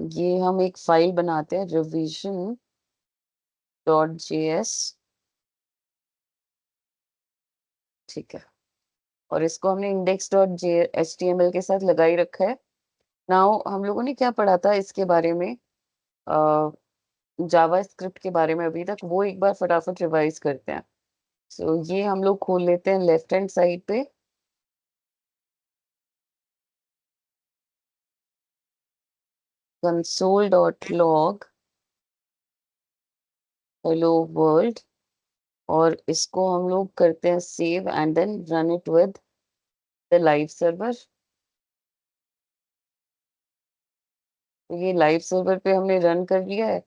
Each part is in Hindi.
ये हम एक फाइल बनाते हैं revision.js। ठीक है, और इसको हमने index.html के साथ लगाई रखा है। नाउ हम लोगों ने क्या पढ़ा था इसके बारे में, जावा स्क्रिप्ट के बारे में अभी तक, वो एक बार फटाफट रिवाइज करते हैं। सो ये हम लोग खोल लेते हैं लेफ्ट हैंड साइड पे, console.log हेलो वर्ल्ड, और इसको हम लोग करते हैं save and then run it with the live server. तो ये लाइव सर्वर पे हमने रन कर लिया है,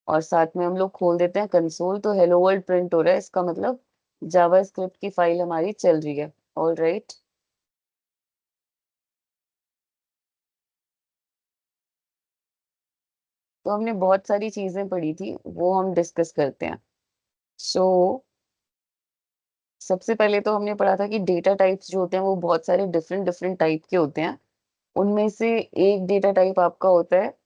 और साथ में हम लोग खोल देते हैं कंसोल। तो हेलो वर्ल्ड प्रिंट हो रहा है, इसका मतलब जावा स्क्रिप्ट की फाइल हमारी चल रही है। All right. तो हमने बहुत सारी चीजें पढ़ी थी, वो हम डिस्कस करते हैं। सो सबसे पहले तो हमने पढ़ा था कि डेटा टाइप्स जो होते हैं वो बहुत सारे डिफरेंट डिफरेंट टाइप के होते हैं। उनमें से एक डेटा टाइप आपका होता है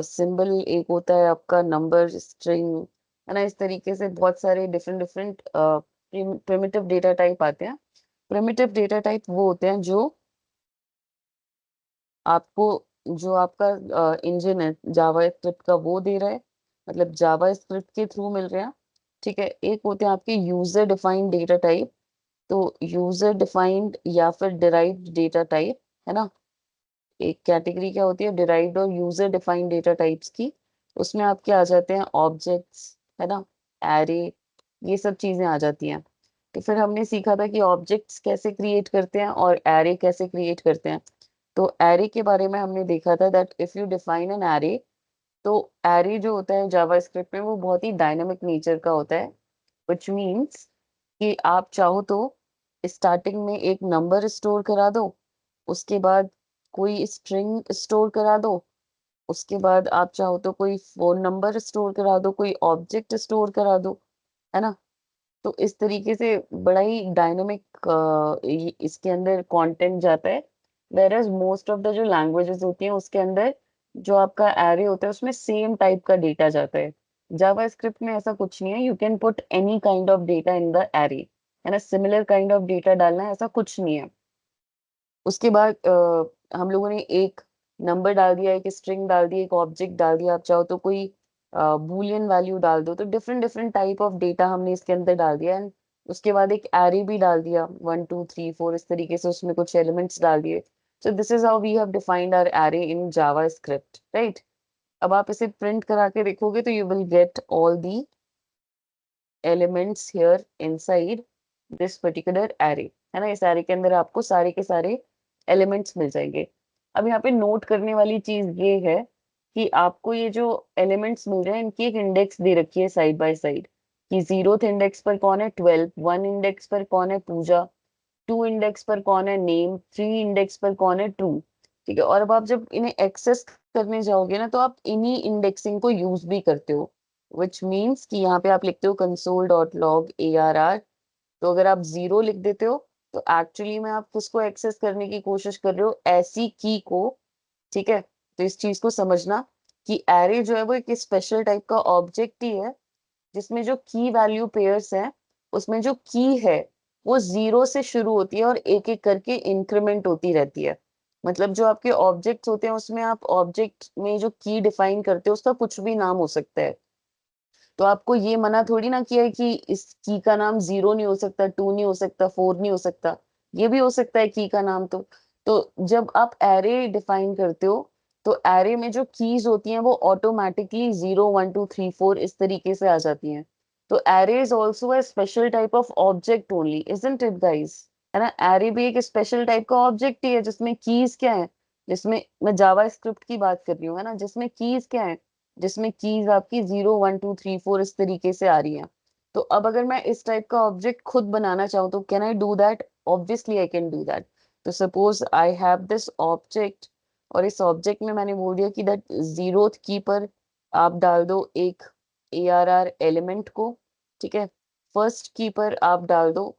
सिंबल, एक होता है आपका नंबर, स्ट्रिंग, है ना। इस तरीके से बहुत सारे different different primitive data type आते हैं। प्रिमिटिव डेटा टाइप वो होते हैं जो आपको, जो आपका इंजन है जावा स्क्रिप्ट का वो दे रहा है, मतलब जावा स्क्रिप्ट के थ्रू मिल रहे हैं। ठीक है, एक होते हैं आपके यूजर डिफाइंड डेटा टाइप। तो यूजर डिफाइंड या फिर डिराइव्ड डेटा टाइप, है ना। एक कैटेगरी क्या होती है डिराइव्ड और यूजर डिफाइंड डेटा टाइप्स की। उसमें आपके आ जाते हैं ऑब्जेक्ट्स, है ना, एरे, ये सब चीजें आ जाती हैं। तो फिर हमने सीखा था कि ऑब्जेक्ट्स कैसे क्रिएट करते हैं और एरे कैसे क्रिएट करते हैं। तो एरे के बारे में हमने देखा था that if you define an array, तो एरे जो होता है जावा स्क्रिप्ट में वो बहुत ही डायनामिक नेचर का होता है। विच मीन्स कि आप चाहो तो स्टार्टिंग में एक नंबर स्टोर करा दो, उसके बाद कोई स्ट्रिंग स्टोर करा दो, उसके बाद आप चाहो तो कोई फोन नंबर स्टोर करा दो, कोई ऑब्जेक्ट स्टोर करा दो, है ना। तो इस तरीके से बड़ा ही डायनामिक इसके अंदर कंटेंट जाता है। Whereas most of the जो लैंग्वेजेस होती हैं उसके अंदर जो आपका एरे होता है उसमें सेम टाइप का डेटा जाता है। जावा स्क्रिप्ट में ऐसा कुछ नहीं है, you can put any kind of data in the array, है ना। सिमिलर काइंड ऑफ डेटा डालना है, ऐसा कुछ नहीं है। उसके बाद हम लोगों ने एक नंबर डाल दिया, एक स्ट्रिंग डाल दी, एक ऑब्जेक्ट डाल दिया, आप चाहो तो कोई बूलियन वैल्यू डाल दो। तो different different type of data हमने इसके अंदर डाल दिया, एंड उसके बाद एक एरे भी डाल दिया, 1 2 3 4 इस तरीके से उसमें कुछ एलिमेंट्स डाल दिए। So this is how we have defined our array in JavaScript, right. अब आप इसे प्रिंट करा के देखोगे तो you will get all the elements here inside this particular array, है ना। इस एरे के अंदर आपको सारे के सारे एलिमेंट्स मिल जाएंगे। अब यहाँ पे नोट करने वाली चीज ये है कि आपको ये जो एलिमेंट्स मिल रहे हैं इनकी एक इंडेक्स दे रखी है साइड बाय साइड, कि 0th इंडेक्स पर कौन है 12, 1 इंडेक्स पर कौन है पूजा, 2 इंडेक्स पर कौन है नेम, 3 इंडेक्स पर कौन है ट्रू। ठीक है, और अब आप जब इन्हें एक्सेस करने जाओगे ना तो आप इन्हीं इंडेक्सिंग को यूज भी करते हो। विच मीन्स कि यहाँ पे आप लिखते हो console.log ARR। तो अगर आप 0 लिख देते हो तो एक्चुअली में आप किसको एक्सेस करने की कोशिश कर रहे हो, ऐसी की को। ठीक है, तो इस चीज को समझना कि एरे जो है वो एक स्पेशल टाइप का ऑब्जेक्ट ही है, जिसमें जो की वैल्यू पेयर्स हैं उसमें जो की है वो 0 से शुरू होती है और एक एक करके इंक्रीमेंट होती रहती है। मतलब जो आपके ऑब्जेक्ट्स होते हैं उसमें आप ऑब्जेक्ट में जो की डिफाइन करते हो उसका कुछ भी नाम हो सकता है। तो आपको ये मना थोड़ी ना किया है कि इस की का नाम 0 नहीं हो सकता, 2 नहीं हो सकता, 4 नहीं हो सकता, ये भी हो सकता है की का नाम। तो जब आप एरे डिफाइन करते हो तो एरे में जो कीज होती हैं वो ऑटोमेटिकली 0 1 2 3 4 इस तरीके से आ जाती हैं। तो array is also a special type of object only, isn't it guys, है ना। एरे भी एक स्पेशल टाइप का ऑब्जेक्ट ही है जिसमें कीज क्या है, जिसमें मैं जावा स्क्रिप्ट की बात कर रही हूँ, है ना, जिसमें कीज क्या है, जिसमें कीज आपकी 0 1 2 3 4 इस तरीके से आ रही हैं। तो अब अगर मैं इस टाइप का ऑब्जेक्ट खुद बनाना चाहूँ तो can I do that? Obviously I can do that. तो suppose I have this object, और इस ऑब्जेक्ट में मैंने बोल दिया कि दैट 0th की पर आप डाल दो एक ARR एलिमेंट को। ठीक है, फर्स्ट की पर आप डाल दो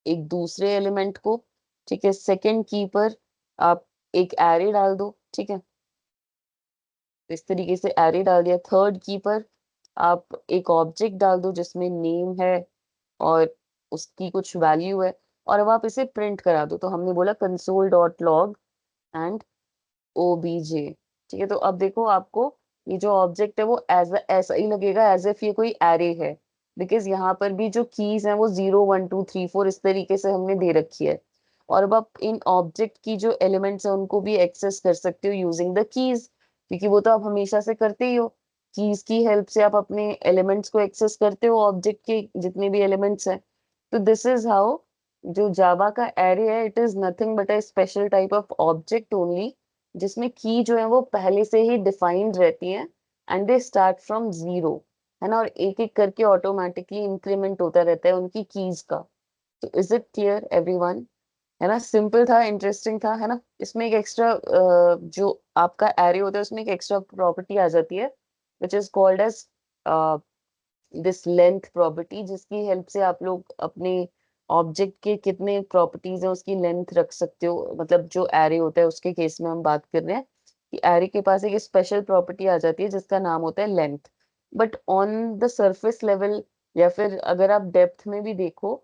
एक दूसरे एलिमेंट को। ठीक है, सेकंड की पर आप एक एरे डाल दो। ठीक है, तो इस तरीके से एरे डाल दिया। थर्ड की पर आप एक ऑब्जेक्ट डाल दो जिसमें नेम है और उसकी कुछ वैल्यू है, और अब आप इसे प्रिंट करा दो। तो हमने बोला console dot log and OBJ. ठीक है, तो अब देखो आपको ये जो ऑब्जेक्ट है वो ऐसा ही लगेगा एज इफ ये कोई एरे है, बिकॉज यहाँ पर भी जो कीज हैं वो 0 1 2 3 4 इस तरीके से हमने दे रखी है। और अब आप इन ऑब्जेक्ट की जो एलिमेंट्स हैं उनको भी एक्सेस कर सकते हो यूजिंग द कीज, क्योंकि वो तो आप हमेशा से करते ही हो। कीज की हेल्प से आप अपने एलिमेंट्स को एक्सेस करते हो, ऑब्जेक्ट के जितने भी एलिमेंट्स हैं। तो दिस इज हाउ जो जावा का एरे है, it is nothing but a special type of object only, जिसमें की जो है वो पहले से ही डिफाइंड रहती हैं and they start from zero, है ना, और एक एक करके ऑटोमेटिकली इंक्रीमेंट होता रहता है उनकी कीज का। तो इज इट क्लियर एवरीवन? है ना, सिंपल था, इंटरेस्टिंग था, है ना। इसमें एक एक्स्ट्रा जो आपका एरे होता है उसमें एक एक्स्ट्रा प्रॉपर्टी आ जाती है which is called as this length property, जिसकी हेल्प से आप लोग अपने ऑब्जेक्ट के कितने प्रॉपर्टीज है उसकी लेंथ रख सकते हो। मतलब जो एरे होता है उसके केस में हम बात कर रहे हैं कि एरे के पास एक स्पेशल प्रॉपर्टी आ जाती है जिसका नाम होता है length. But on the surface level या फिर अगर आप डेप्थ में भी देखो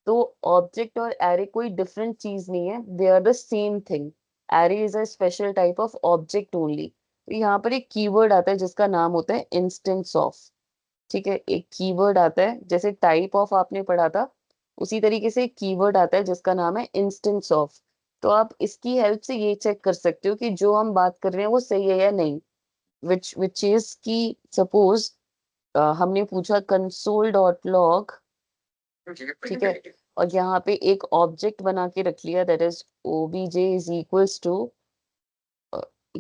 तो ऑब्जेक्ट और एरे कोई डिफरेंट चीज नहीं है, they are the same thing. Array is a special type of object only. तो यहाँ पर एक कीवर्ड आता है जिसका नाम होता है इंस्टेंस ऑफ। ठीक है, एक कीवर्ड आता है, जैसे टाइप ऑफ आपने पढ़ा था उसी तरीके से एक कीवर्ड आता है जिसका नाम है इंस्टेंस ऑफ। तो आप इसकी हेल्प से ये चेक कर सकते हो कि जो हम बात कर रहे हैं वो सही है या नहीं। विच इज की सपोज हमने पूछा कंसोल डॉट लॉग, ठीक है, और यहाँ पे एक ऑब्जेक्ट बना के रख लिया that is OBJ is equals to,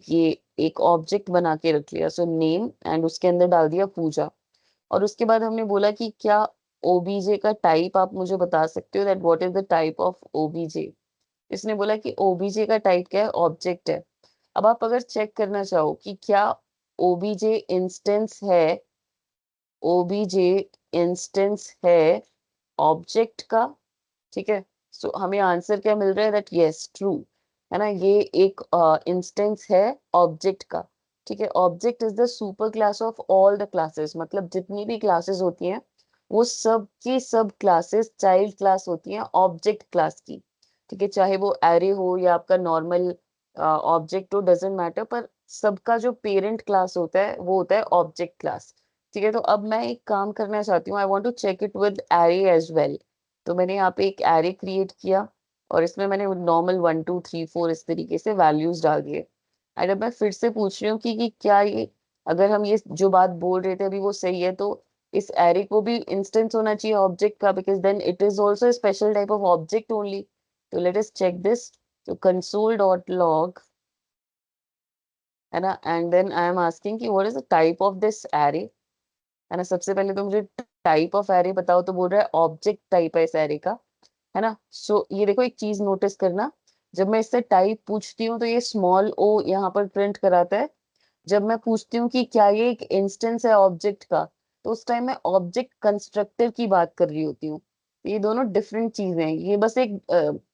ये एक ऑब्जेक्ट बना के रख लिया सो नेम, एंड उसके अंदर डाल दिया पूजा। और उसके बाद हमने बोला कि क्या ओबीजे का टाइप आप मुझे बता सकते हो, that what is the type of OBJ. इसने बोला कि ओबीजे का टाइप क्या है, ऑब्जेक्ट है। अब आप अगर चेक करना चाहो कि क्या ओबीजे इंस्टेंस है, ओबीजे इंस्टेंस है ऑब्जेक्ट का, ठीक है, सो हमें आंसर क्या मिल रहा है, दैट यस ट्रू, है ना, ये एक इंस्टेंस है ऑब्जेक्ट का। ठीक है, object is the super class of all the classes, मतलब जितनी भी क्लासेस होती हैं वो सब की सब क्लासेस चाइल्ड क्लास होती हैं ऑब्जेक्ट क्लास की। ठीक है, चाहे वो एरे हो या आपका नॉर्मल ऑब्जेक्ट हो, डजेंट मैटर, पर सबका जो पेरेंट क्लास होता है वो होता है ऑब्जेक्ट क्लास। ठीक है, तो अब मैं एक काम करना चाहती हूँ, I want to check it with array as well. तो मैंने यहाँ पे एक एरे क्रिएट किया और इसमें मैंने नॉर्मल 1 2 3 4 इस तरीके से वैल्यूज डाल दिए। एंड अब मैं फिर से पूछ रही हूँ कि क्या ये, अगर हम ये जो बात बोल रहे थे अभी वो सही है, तो इस एरे को भी इंस्टेंस होना चाहिए ऑब्जेक्ट का, because then it is also special type of object only. तो लेट अस चेक दिस। तो कंसोल डॉट लॉग, है ना, and then I am asking कि what is the type of this array, है ना। सबसे पहले तो मुझे टाइप ऑफ एरे बताओ, तो बोल रहा है ऑब्जेक्ट टाइप है इस एरे का, है ना। सो ये देखो एक चीज नोटिस करना, जब मैं इससे टाइप पूछती हूँ तो ये स्मॉल ओ यहाँ पर प्रिंट कराता है। जब मैं पूछती हूँ कि क्या ये एक इंस्टेंस है ऑब्जेक्ट का, तो उस टाइम मैं ऑब्जेक्ट कंस्ट्रक्टर की बात कर रही होती हूँ। तो ये दोनों डिफरेंट चीजें हैं, ये बस एक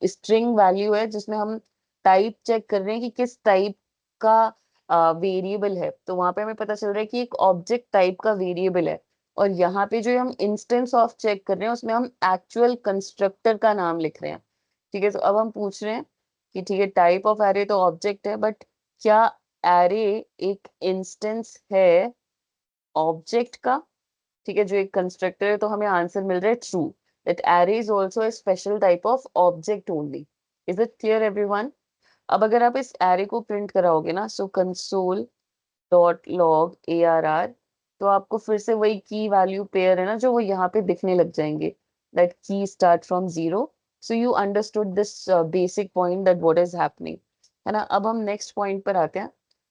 स्ट्रिंग वैल्यू है जिसमें हम टाइप चेक कर रहे हैं कि किस टाइप का वेरिएबल है, तो वहां पे हमें पता चल रहा है कि एक ऑब्जेक्ट टाइप का वेरिएबल है। और यहाँ पे जो हम इंस्टेंस ऑफ चेक कर रहे हैं उसमें हम एक्चुअल कंस्ट्रक्टर का नाम लिख रहे हैं। ठीक है, तो अब हम पूछ रहे हैं कि ठीक है, टाइप ऑफ एरे तो ऑब्जेक्ट है, बट क्या एरे एक इंस्टेंस है ऑब्जेक्ट का। ठीक है, जो एक कंस्ट्रक्टर है, तो हमें आंसर मिल रहा है true, that array is also a special type of object only. Is it clear everyone? अब अगर आप इस एरे को प्रिंट कराओगे ना, सो कंसोल डॉट लॉग ARR, तो आपको फिर से वही की वैल्यू पेयर है ना जो वो यहाँ पे दिखने लग जाएंगे, दैट की start from zero. So you understood this basic point that what is happening, है ना। अब हम नेक्स्ट पॉइंट पर आते हैं।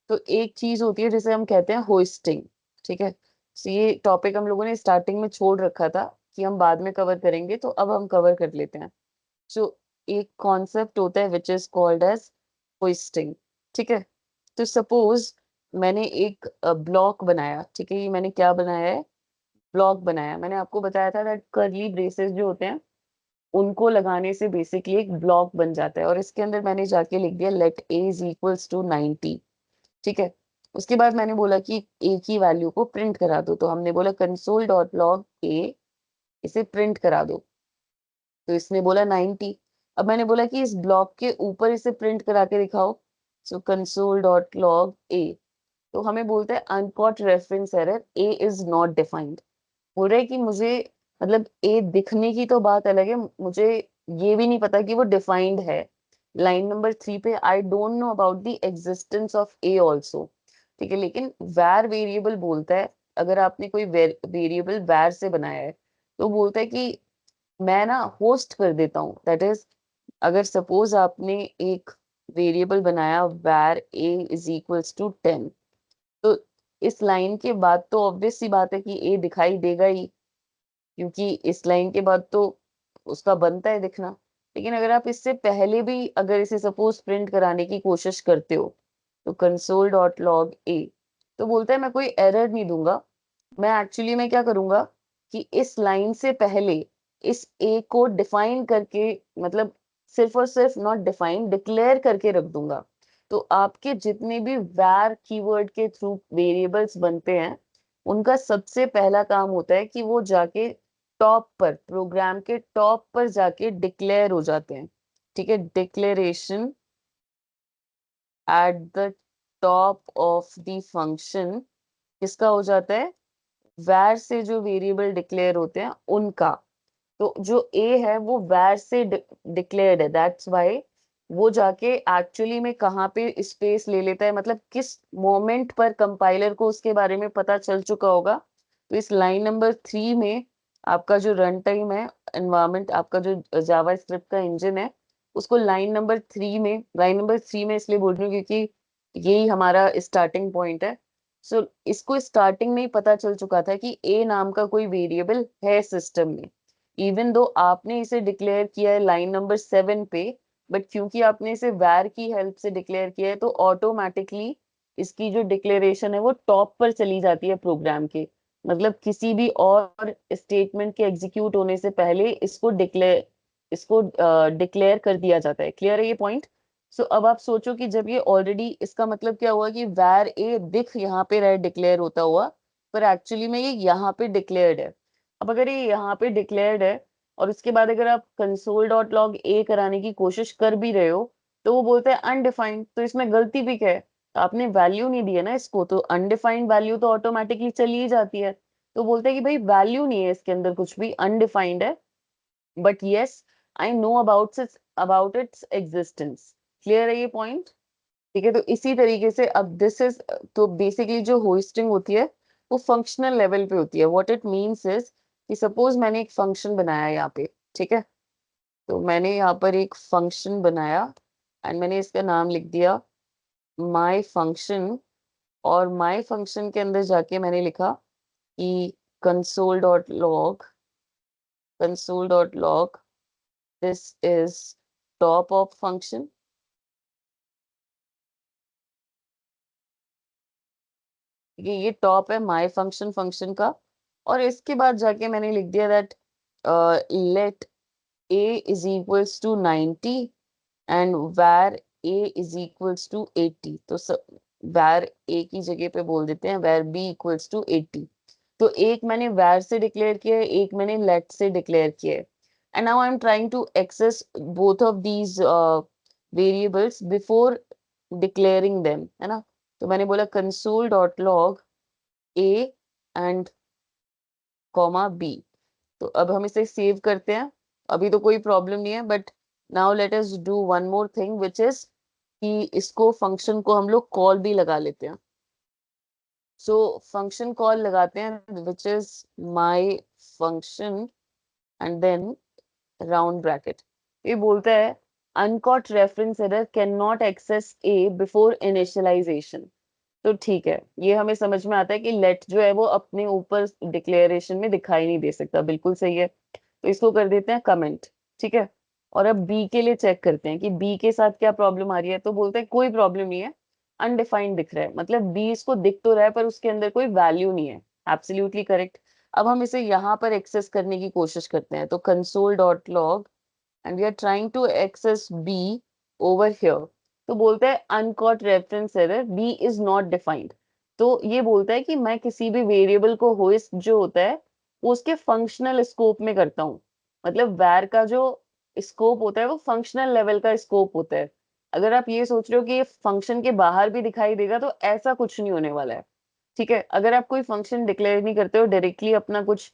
तो एक चीज होती है जिसे हम कहते हैं होस्टिंग। ठीक है, सो ये टॉपिक हम लोगों ने स्टार्टिंग में छोड़ रखा था कि हम बाद में कवर करेंगे, तो अब हम कवर कर लेते हैं। सो एक कॉन्सेप्ट होता है which is called as hoisting. ठीक है, तो सपोज मैंने एक ब्लॉक बनाया, ठीक है, ये मैंने क्या बनाया है, ब्लॉक बनाया। मैंने आपको बताया था दैट कर्ली ब्रेसेस जो होते हैं उनको लगाने से बेसिकली एक ब्लॉक बन जाता है, और इसके अंदर मैंने जाके लिख दिया let a is equals to 90। ठीक है, उसके बाद मैंने बोला कि ए की वैल्यू को प्रिंट करा दो, तो हमने बोला कंसोल डॉट लॉग ए, इसे प्रिंट करा दो। तो इसने बोला 90। अब मैंने बोला कि इस ब्लॉक के ऊपर इसे प्रिंट करा के दिखाओ। सो कंसोल डॉट लॉग ए, तो हमें बोलता है uncaught reference error, A is not defined. बोल रहा है कि मुझे मतलब ए दिखने की तो बात अलग है, मुझे ये भी नहीं पता कि वो डिफाइंड है। लाइन नंबर 3 पे I don't know about the existence of A also. ठीक है, लेकिन वैर वेरिएबल बोलता है, अगर आपने कोई वेरिएबल वैर से बनाया है तो बोलता है कि मैं ना होस्ट कर देता हूँ। दैट इज, अगर सपोज आपने एक वेरिएबल बनाया वैर ए इज इक्वल्स टू 10, तो इस लाइन के बाद तो ऑब्वियस सी बात है कि ए दिखाई देगा ही, क्योंकि इस लाइन के बाद तो उसका बनता है दिखना। लेकिन अगर आप इससे पहले भी अगर इसे सपोज प्रिंट कराने की कोशिश करते हो, तो कंसोल डॉट लॉग ए, तो बोलता है मैं कोई एरर नहीं दूंगा, मैं एक्चुअली मैं क्या करूंगा कि इस लाइन से पहले इस ए को डिफाइन करके, मतलब सिर्फ और सिर्फ नॉट डिफाइन, डिक्लेयर करके रख दूंगा। तो आपके जितने भी वैर कीवर्ड के थ्रू वेरिएबल्स बनते हैं, उनका सबसे पहला काम होता है कि वो जाके टॉप पर, प्रोग्राम के टॉप पर जाके डिक्लेयर हो जाते हैं। ठीक है, declaration at the top of the function किसका हो जाता है? वैर से जो वेरिएबल डिक्लेयर होते हैं उनका। तो जो ए है वो वैर से डिक्लेयर्ड है, दैट्स व्हाई वो जाके एक्चुअली में कहाँ पे स्पेस ले लेता है, मतलब किस मोमेंट पर कंपाइलर को उसके बारे में पता चल चुका होगा। तो इस लाइन नंबर 3 में आपका जो रन टाइम है, एनवायरमेंट, आपका जो जावा स्क्रिप्ट का इंजन है, उसको लाइन नंबर 3 में इसलिए बोल रही हूँ क्योंकि यही हमारा स्टार्टिंग पॉइंट है। सो इसको स्टार्टिंग में ही पता चल चुका था कि ए नाम का कोई वेरिएबल है सिस्टम में, इवन दो आपने इसे डिक्लेयर किया है लाइन नंबर 7 पे, बट क्योंकि आपने इसे वैर की हेल्प से डिक्लेयर किया है तो ऑटोमेटिकली इसकी जो डिक्लेरेशन है वो टॉप पर चली जाती है प्रोग्राम के। मतलब किसी भी और स्टेटमेंट के एग्जीक्यूट होने से पहले इसको डिक्लेयर कर दिया जाता है। क्लियर है ये पॉइंट? सो अब आप सोचो कि जब ये ऑलरेडी, इसका मतलब क्या हुआ कि वैर ए दिख यहाँ पे रहे डिक्लेयर होता हुआ, पर एक्चुअली में ये यहाँ पे डिक्लेयर्ड है। अब अगर ये यहाँ पे डिक्लेयर्ड है और उसके बाद अगर आप कंसोल डॉट लॉग ए कराने की कोशिश कर भी रहे हो, तो वो बोलता है अनडिफाइंड। तो इसमें गलती भी क्या है? आपने वैल्यू नहीं दी है ना इसको, तो अनडिफाइंड वैल्यू तो ऑटोमेटिकली चली ही जाती है। तो बोलते हैं कि भाई वैल्यू नहीं है इसके अंदर, कुछ भी अनडिफाइंड है, but yes I know about its existence. Clear है ये पॉइंट? ठीक है, तो इसी तरीके से अब दिस इज, तो बेसिकली जो होस्टिंग होती है वो फंक्शनल लेवल पे होती है। व्हाट इट मींस इज कि सपोज मैंने एक फंक्शन बनाया यहाँ पे, ठीक है, तो मैंने यहाँ पर एक फंक्शन बनाया एंड मैंने इसका नाम लिख दिया माय फंक्शन, और माय फंक्शन के अंदर जाके मैंने लिखा कि console dot log, console dot log this is top of function. ये टॉप है माय फंक्शन फंक्शन का। और इसके बाद जाके मैंने लिख दिया that let a is equals to 90 and var a is equals to 80। तो var a की जगह पे बोल देते हैं var b equals to 80। तो एक मैंने var से डिक्लेयर किया है, एक मैंने let से डिक्लेयर किया है। And now I am trying to access both of these variables before declaring them, है ना। तो मैंने बोला console dot log a and comma b। तो अब हम इसे सेव करते हैं। अभी तो कोई प्रॉब्लम नहीं है, but now let us do one more thing which is कि इसको फंक्शन को हम लोग कॉल भी लगा लेते हैं। सो फंक्शन कॉल लगाते हैं which is my function and then round bracket. ये बोलता है uncaught reference error cannot access a before initialization. तो ठीक है, ये हमें समझ में आता है कि लेट जो है वो अपने ऊपर डिक्लेरेशन में दिखाई नहीं दे सकता, बिल्कुल सही है। तो इसको कर देते हैं कमेंट। ठीक है, और अब बी के लिए चेक करते हैं कि बी के साथ क्या प्रॉब्लम आ रही है। तो बोलते हैं कोई प्रॉब्लम नहीं है, अनडिफाइंड दिख रहा है, मतलब बी इसको दिख तो रहा है पर उसके अंदर कोई वैल्यू नहीं है। Absolutely correct. अब हम इसे यहाँ पर एक्सेस करने की कोशिश करते हैं, तो console dot log and we are trying to access b over here. तो बोलता है uncaught reference error, b is not defined. तो ये बोलता है कि मैं किसी भी वेरिएबल को होस्ट जो होता है वो उसके फंक्शनल स्कोप में करता हूँ। मतलब वैर का जो स्कोप होता है वो फंक्शनल लेवल का स्कोप होता है। अगर आप ये सोच रहे हो कि ये फंक्शन के बाहर भी दिखाई देगा तो ऐसा कुछ नहीं होने वाला है। ठीक है, अगर आप कोई फंक्शन डिक्लेयर नहीं करते हो, डायरेक्टली अपना कुछ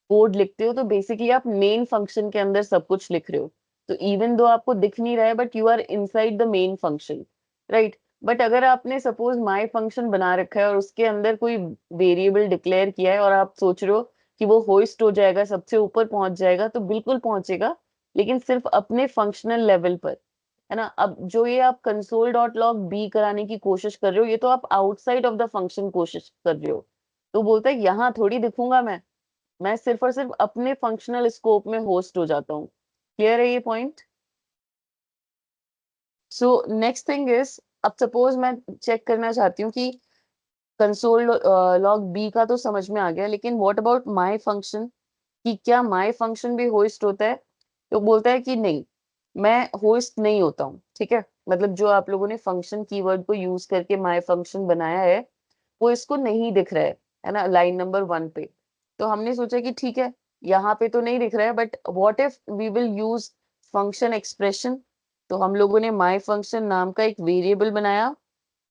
कोड लिखते हो, तो बेसिकली आप मेन फंक्शन के अंदर सब कुछ लिख रहे हो। तो इवन दो आपको दिख नहीं रहा है but you are inside the main function, right. But अगर आपने सपोज माई फंक्शन बना रखा है और उसके अंदर कोई वेरिएबल डिक्लेयर किया है और आप सोच रहे हो कि वो होस्ट हो जाएगा, सबसे ऊपर पहुंच जाएगा, तो बिल्कुल पहुंचेगा, लेकिन सिर्फ अपने फंक्शनल लेवल पर, है ना। अब जो ये आप कंसोल डॉट लॉग बी कराने की कोशिश कर रहे हो, ये तो आप आउटसाइड ऑफ द फंक्शन कोशिश कर रहे हो। तो बोलता है यहाँ थोड़ी दिखूंगा मैं सिर्फ और सिर्फ अपने फंक्शनल स्कोप में होस्ट हो जाता हूँ। क्लियर है ये point? So next thing is, अब सपोज मैं चेक करना चाहती हूँ कि कंसोल लॉग बी का तो समझ में आ गया, लेकिन व्हाट अबाउट माय फंक्शन, कि क्या माय फंक्शन भी होस्ट होता है? तो बोलता है कि नहीं, मैं होस्ट नहीं होता हूँ। ठीक है, मतलब जो आप लोगों ने फंक्शन कीवर्ड को यूज करके माय फंक्शन बनाया है वो इसको नहीं दिख रहा है ना, लाइन नंबर 1 पे। तो हमने सोचा कि ठीक है, यहाँ पे तो नहीं दिख रहा है, but what if we will use function expression. तो हम लोगों ने माय फंक्शन नाम का एक वेरिएबल बनाया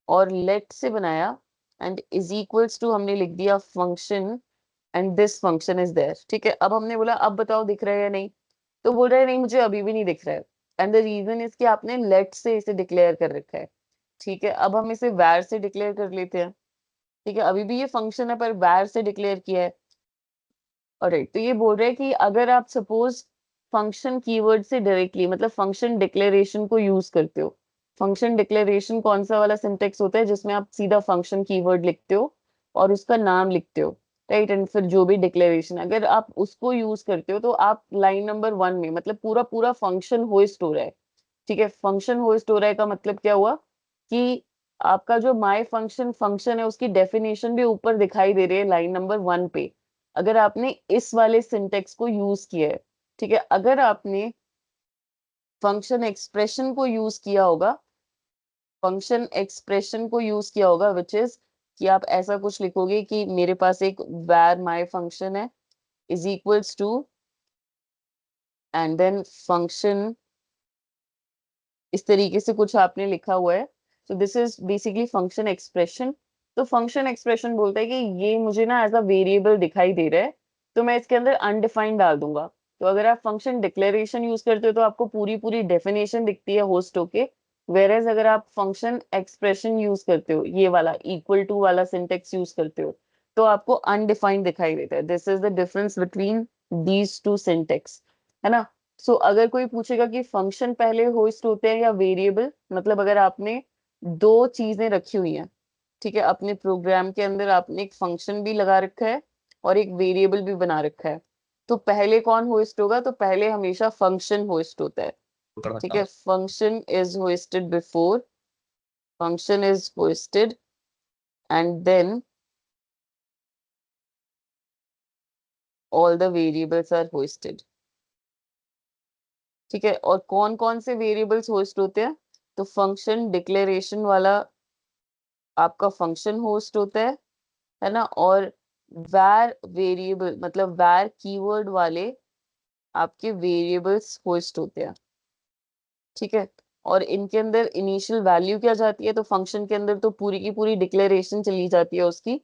और लेट से बनाया, एंड इज इक्वल्स टू हमने लिख दिया function, and this function is there. ठीक है, अब हमने बोला अब बताओ दिख रहा है या नहीं। तो बोल रहा है नहीं, मुझे अभी भी नहीं दिख रहा है, एंड द रीजन इज कि आपने लेट से इसे डिक्लेयर कर रखा है। ठीक है, अब हम इसे वैर से डिक्लेयर कर लेते हैं। ठीक है, अभी भी ये फंक्शन है पर वैर से डिक्लेयर किया है। और तो ये बोल रहे हैं कि अगर आप सपोज फंक्शन कीवर्ड से डायरेक्टली, मतलब फंक्शन डिक्लेरेशन को यूज करते हो। फंक्शन डिक्लेरेशन कौन सा वाला सिंटेक्स होता है जिसमें आप सीधा फंक्शन कीवर्ड लिखते हो और उसका नाम लिखते हो, राइट, एंड फिर जो भी डिक्लेरेशन, अगर आप उसको यूज करते हो तो आप लाइन नंबर 1 में, मतलब पूरा पूरा फंक्शन होस्ट हो रहा है। ठीक है, फंक्शन होस्ट हो रहा है का मतलब क्या हुआ कि आपका जो माय फंक्शन फंक्शन है उसकी डेफिनेशन भी ऊपर दिखाई दे रही है लाइन नंबर 1 पे, अगर आपने इस वाले सिंटेक्स को यूज किया है। ठीक है, अगर आपने फंक्शन एक्सप्रेशन को यूज किया होगा, फंक्शन एक्सप्रेशन को यूज किया होगा विच इज कि आप ऐसा कुछ लिखोगे कि मेरे पास एक var my फंक्शन है is equals to, and then function, इस तरीके से कुछ आपने लिखा हुआ है। तो this is basically function expression. तो फंक्शन एक्सप्रेशन बोलता है कि ये मुझे ना एज अ वेरिएबल दिखाई दे रहा है, तो मैं इसके अंदर अनडिफाइंड डाल दूंगा। तो अगर आप फंक्शन डिक्लेरेशन यूज करते हो तो आपको पूरी पूरी डेफिनेशन दिखती है होस्ट होके, वेरेज अगर आप फंक्शन एक्सप्रेशन यूज करते हो, ये वाला इक्वल टू वाला सिंटेक्स यूज करते हो, तो आपको अनडिफाइंड दिखाई देता है। This is the difference between these two syntax, है ना। सो अगर कोई पूछेगा कि फंक्शन पहले होस्ट होते हैं या वेरिएबल, मतलब अगर आपने दो चीजें रखी हुई हैं, ठीक है, अपने प्रोग्राम के अंदर आपने एक फंक्शन भी लगा रखा है और एक वेरिएबल भी बना रखा है, तो पहले कौन होस्ट होगा? तो पहले हमेशा फंक्शन होस्ट होता है। ठीक है, function is hosted before, function is hosted, and then all the variables are hosted. ठीक है, और कौन कौन से वेरिएबल्स होस्ट होते हैं? तो फंक्शन डिक्लेरेशन वाला आपका फंक्शन होस्ट होता है ना, और var वेरिएबल मतलब var कीवर्ड वाले आपके वेरिएबल्स होस्ट होते हैं। ठीक है, और इनके अंदर इनिशियल वैल्यू क्या जाती है? तो फंक्शन के अंदर तो पूरी की पूरी डिक्लेरेशन चली जाती है उसकी,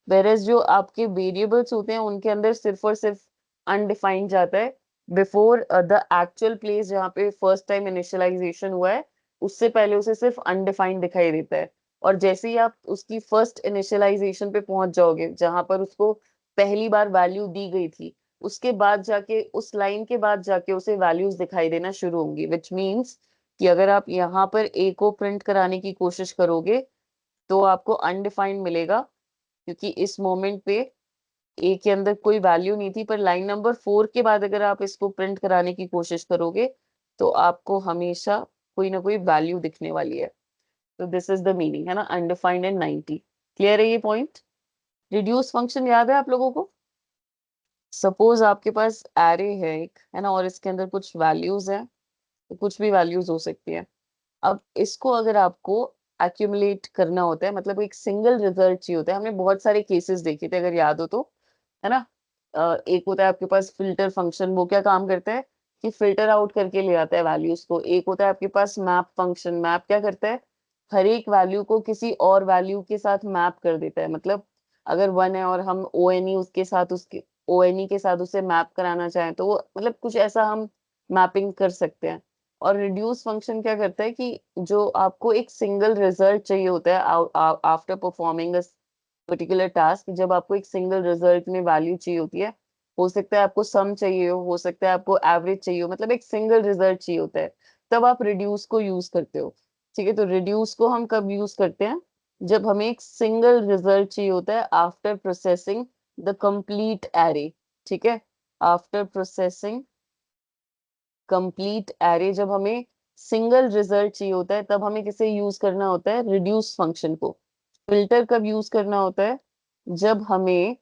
वेरेज जो आपके वेरिएबल्स होते हैं उनके अंदर सिर्फ और सिर्फ अनडिफाइंड जाता है बिफोर द एक्चुअल प्लेस जहाँ पे फर्स्ट टाइम इनिशियलाइजेशन हुआ है, उससे पहले उसे सिर्फ अनडिफाइंड दिखाई देता है। और जैसे ही आप उसकी फर्स्ट इनिशियलाइजेशन पे पहुंच जाओगे जहां पर उसको पहली बार वैल्यू दी गई थी, उसके बाद जाके उस लाइन के बाद जाके उसे वैल्यूज दिखाई देना शुरू होंगी, विच मीन्स कि अगर आप यहाँ पर ए को प्रिंट कराने की कोशिश करोगे तो आपको अनडिफाइंड मिलेगा, क्योंकि इस मोमेंट पे ए के अंदर कोई वैल्यू नहीं थी, पर लाइन नंबर 4 के बाद अगर आप इसको प्रिंट कराने की कोशिश करोगे तो आपको हमेशा कोई ना कोई वैल्यू दिखने वाली है। तो दिस इज द मीनिंग, है ना, अनडिफाइंड एंड 90। क्लियर है ये पॉइंट? रिड्यूस फंक्शन याद है आप लोगों को? सपोज आपके पास एरे है एक, है ना, और इसके अंदर कुछ वैल्यूज है, तो कुछ भी वैल्यूज हो सकती है। अब इसको अगर आपको एक्यूमुलेट करना होता है, मतलब एक सिंगल रिजल्ट चाहिए होता है, हमने बहुत सारे केसेस देखे थे अगर याद हो तो, है ना। एक होता है आपके पास फिल्टर फंक्शन, वो क्या काम करता है कि फिल्टर आउट करके ले आता है वैल्यूज को। एक होता है आपके पास मैप फंक्शन, मैप क्या करता है, हर एक वैल्यू को किसी और वैल्यू के साथ मैप कर देता है। मतलब अगर 1 है और हम ओ एन ई उसके साथ, उसके ओ एन ई के साथ उसे मैप कराना चाहें, तो वो मतलब कुछ ऐसा हम मैपिंग कर सकते हैं। और रिड्यूस फंक्शन क्या करता है कि जो आपको एक सिंगल रिजल्ट चाहिए होता है after performing a particular task, जब आपको एक सिंगल रिजल्ट में वैल्यू चाहिए होती है, हो सकता है आपको सम चाहिए हो सकता है आपको एवरेज चाहिए हो, मतलब एक सिंगल रिजल्ट चाहिए होता है, तब आप रिड्यूस को यूज करते हो। ठीक है, तो रिड्यूस को हम कब यूज करते हैं, जब हमें एक सिंगल रिजल्ट चाहिए होता है after processing the complete array. ठीक है, आफ्टर प्रोसेसिंग कंप्लीट एरे, जब हमें सिंगल रिजल्ट चाहिए होता है, तब हमें किसे यूज करना होता है, रिड्यूस फंक्शन को। फिल्टर कब यूज करना होता है, जब हमें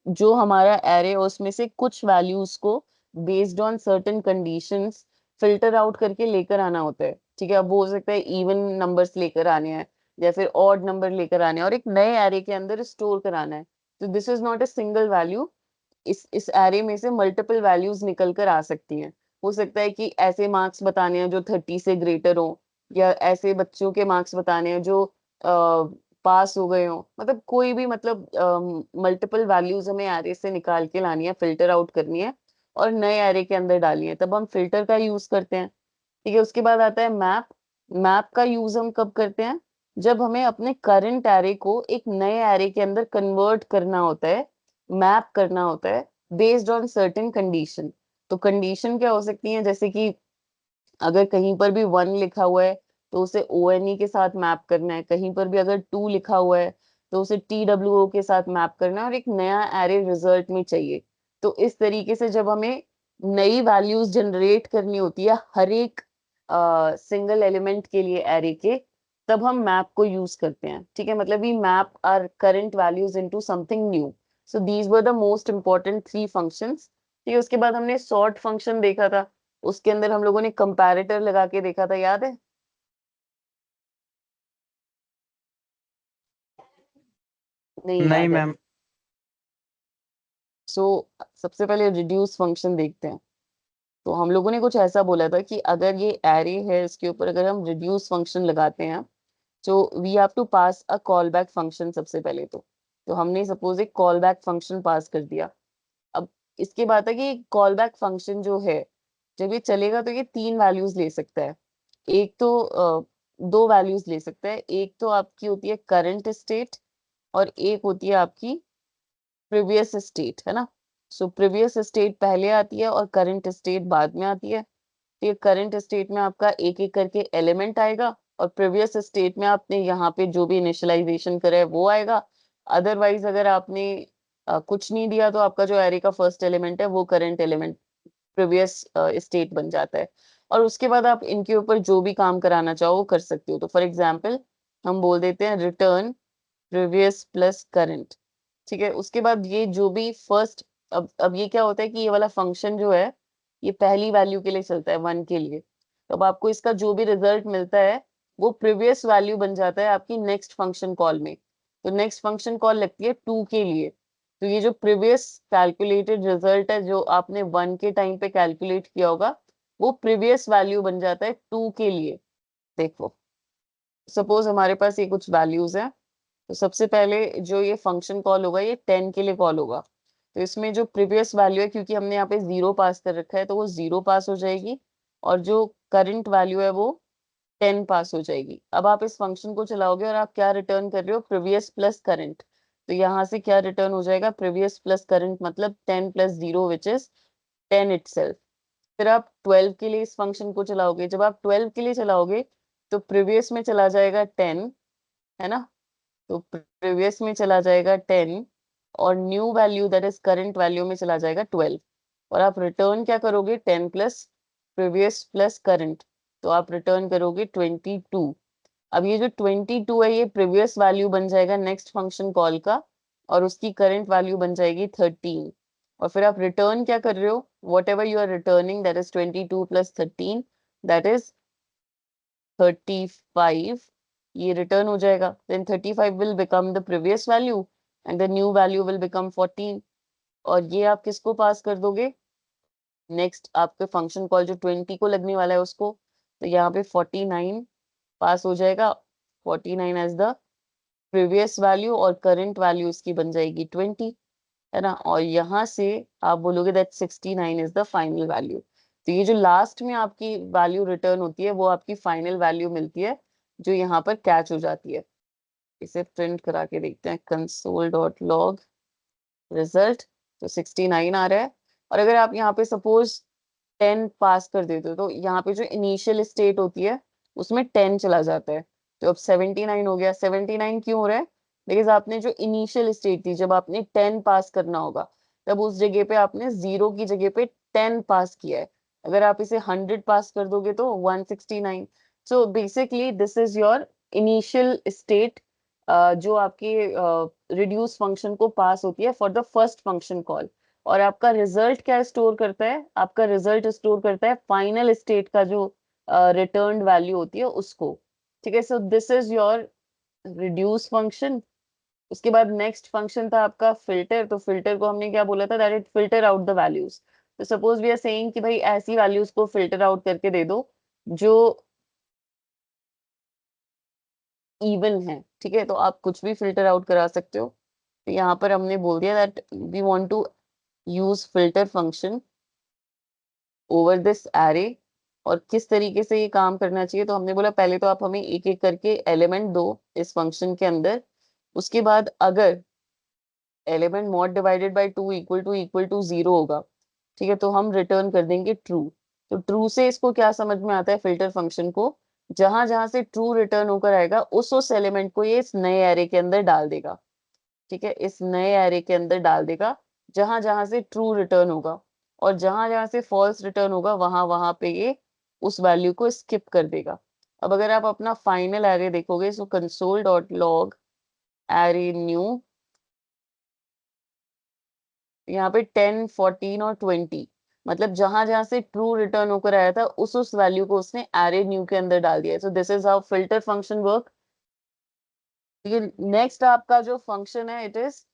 जो हमारा एरे है उसमें से कुछ वैल्यूज को based on certain conditions filter out करके लेकर आना होता है। ठीक है, अब वो हो सकता है इवन नंबर्स लेकर आने हैं या फिर ऑड नंबर लेकर आने हैं और एक नए एरे के अंदर स्टोर कराना है। तो this is not a single value, इस एरे में से मल्टीपल वैल्यूज निकल कर आ सकती हैं। हो सकता है कि ऐसे मार्क्स बताने हैं जो 30 से ग्रेटर हो, या ऐसे बच्चों के मार्क्स बताने हैं जो पास हो गए हो, मतलब कोई भी, मतलब मल्टीपल वैल्यूज हमें एरे से निकाल के लानी है, फिल्टर आउट करनी है और नए एरे के अंदर डालनी है, तब हम फिल्टर का यूज करते हैं। ठीक है, उसके बाद आता है मैप। मैप का यूज हम कब करते हैं, जब हमें अपने करंट एरे को एक नए एरे के अंदर कन्वर्ट करना होता है, मैप करना होता है बेस्ड ऑन सर्टेन कंडीशन। तो कंडीशन क्या हो सकती है, जैसे कि अगर कहीं पर भी 1 लिखा हुआ है तो उसे ओ एन ई के साथ मैप करना है, कहीं पर भी अगर 2 लिखा हुआ है तो उसे टी डब्ल्यू ओ के साथ मैप करना है और एक नया एरे रिजल्ट में चाहिए। तो इस तरीके से जब हमें नई वैल्यूज जनरेट करनी होती है हर एक सिंगल एलिमेंट के लिए एरे के, तब हम मैप को यूज करते हैं। ठीक है, मतलब we map our current values into something new. So these were the most important 3 functions. ठीक है, उसके बाद हमने सॉर्ट फंक्शन देखा था, उसके अंदर हम लोगों ने कंपैरेटर लगा के देखा था, याद है। नहीं नहीं याद है। मैम। सो सबसे पहले रिड्यूस फंक्शन देखते हैं। तो हम लोगों ने कुछ ऐसा बोला था कि अगर ये एरे है, इसके ऊपर अगर हम रिड्यूस फंक्शन लगाते हैं, तो we have to pass a callback function सबसे पहले। तो हमने सपोज एक कॉल बैक फंक्शन पास कर दिया। अब इसके बाद है कि कॉल बैक फंक्शन जो है, जब ये चलेगा तो ये 3 वैल्यूज ले सकता है। एक तो 2 वैल्यूज ले सकता है, एक तो आपकी होती है करंट स्टेट और एक होती है आपकी प्रीवियस स्टेट, है ना। सो प्रीवियस स्टेट पहले आती है और करंट स्टेट बाद में आती है। तो ये करंट स्टेट में आपका एक एक करके एलिमेंट आएगा और प्रीवियस स्टेट में आपने यहाँ पे जो भी इनिशियलाइजेशन करा है वो आएगा। अदरवाइज अगर आपने कुछ नहीं दिया तो आपका जो एरे का फर्स्ट एलिमेंट है वो करंट एलिमेंट प्रीवियस स्टेट बन जाता है। और उसके बाद आप इनके ऊपर जो भी काम कराना चाहो वो कर सकते हो। तो फॉर एग्जाम्पल हम बोल देते हैं रिटर्न प्रीवियस प्लस करंट। ठीक है, उसके बाद ये जो भी फर्स्ट, अब ये क्या होता है कि ये वाला फंक्शन जो है ये पहली वैल्यू के लिए चलता है 1 के लिए। तो अब आपको इसका जो भी रिजल्ट मिलता है वो प्रीवियस वैल्यू बन जाता है आपकी नेक्स्ट फंक्शन कॉल में। तो नेक्स्ट फंक्शन कॉल लगती है 2 के लिए। तो ये जो प्रीवियस कैलकुलेटेड रिजल्ट है जो आपने 1 के टाइम पे कैलकुलेट किया होगा, वो प्रीवियस वैल्यू बन जाता है 2 के लिए। देखो, सपोज हमारे पास ये कुछ वैल्यूज है, तो सबसे पहले जो ये फंक्शन कॉल होगा ये 10 के लिए कॉल होगा। तो इसमें जो प्रीवियस वैल्यू है, क्योंकि हमने यहाँ पे 0 पास कर रखा है, तो वो 0 पास हो जाएगी और जो करंट वैल्यू है वो 10 पास हो जाएगी। अब आप इस फंक्शन को चलाओगे और आप क्या रिटर्न कर रहे हो, प्रीवियस प्लस करंट। तो यहाँ से क्या रिटर्न हो जाएगा, प्रीवियस प्लस करंट मतलब 10 प्लस 0 विच इज 10 इटसेल्फ। फिर आप 12 के लिए इस फंक्शन को चलाओगे, जब आप 12 के लिए चलाओगे तो प्रीवियस में चला जाएगा 10, है ना। तो प्रीवियस में चला जाएगा 10 और new value that is current value में चला जाएगा 12। और आप रिटर्न क्या करोगे, 10 प्लस प्रीवियस प्लस करंट, तो आप रिटर्न करोगे 22। अब ये जो 22 है ये प्रीवियस वैल्यू बन जाएगा नेक्स्ट फंक्शन कॉल का और उसकी करंट वैल्यू बन जाएगी 13। और फिर आप रिटर्न क्या कर रहे हो, whatever you are returning that is 22 plus 13, that is 35 ये रिटर्न हो जाएगा, then 35 will become the previous value and the new value will become 14। और ये आप किसको पास कर दोगे, नेक्स्ट आपके फंक्शन कॉल जो 20 को लगने वाला है उसको, तो यहाँ पे 49 पास हो जाएगा, 49 एज द प्रीवियस वैल्यू और करंट वैल्यू इसकी बन जाएगी 20, है ना। और यहाँ से आप बोलोगे that 69 is the final value. तो ये जो लास्ट में आपकी वैल्यू रिटर्न होती है वो आपकी फाइनल वैल्यू मिलती है, जो यहाँ पर कैच हो जाती है। इसे प्रिंट करा के देखते हैं, कंसोल डॉट लॉग रिजल्ट, तो 69 आ रहा है। और अगर आप यहाँ पे सपोज 10 पास कर देते हो तो यहाँ पे जो इनिशियल स्टेट होती है उसमें 10 चला जाता है, तो अब 79 हो गया। 79 क्यों हो रहा है, बिकॉज आपने जो इनिशियल स्टेट थी जब आपने 10 पास करना होगा, तब उस जगह पे आपने 0 की जगह पे 10 पास किया है। अगर आप इसे 100 पास कर दोगे तो 169। So basically this is your initial state जो आपके रिड्यूस फंक्शन को पास होती है for the first function call. और आपका रिजल्ट क्या स्टोर करता है, आपका रिजल्ट स्टोर करता है फाइनल स्टेट का जो रिटर्न वैल्यू होती है उसको। ठीक है, सो this is your reduce function. उसके बाद नेक्स्ट फंक्शन था आपका फिल्टर। तो फिल्टर को हमने क्या बोला था, that it filter out the values. तो सपोज वी आर सेइंग कि भाई ऐसी वैल्यूज को फिल्टर आउट करके दे दो जो इवन है। ठीक है, तो आप कुछ भी फिल्टर आउट करा सकते हो। तो यहाँ पर हमने बोल दिया that we want to use filter function over this array. और किस तरीके से ये काम करना चाहिए, तो हमने बोला पहले तो आप हमें एक एक करके एलिमेंट दो इस फंक्शन के अंदर। उसके बाद अगर element mod divided by 2 equal to 0 होगा, ठीक है, तो हम रिटर्न कर देंगे ट्रू। तो ट्रू से इसको क्या समझ में आता है फिल्टर फंक्शन को, जहां जहां से ट्रू रिटर्न होकर आएगा उस एलिमेंट को ये इस नए एरे के अंदर डाल देगा। ठीक है, इस नए एरे के अंदर डाल देगा जहां जहां से ट्रू रिटर्न होगा। और जहां जहां से फॉल्स रिटर्न होगा वहां वहां पे ये उस वैल्यू को स्किप कर देगा। अब अगर आप अपना फाइनल एरे देखोगे, so console dot log array new, यहाँ पे 10, 14 और 20, मतलब जहां जहां से ट्रू रिटर्न होकर आया था उस वैल्यू को उसने एरे न्यू के अंदर डाल दिया। सो this is how filter function work. Next आपका जो फंक्शन है it is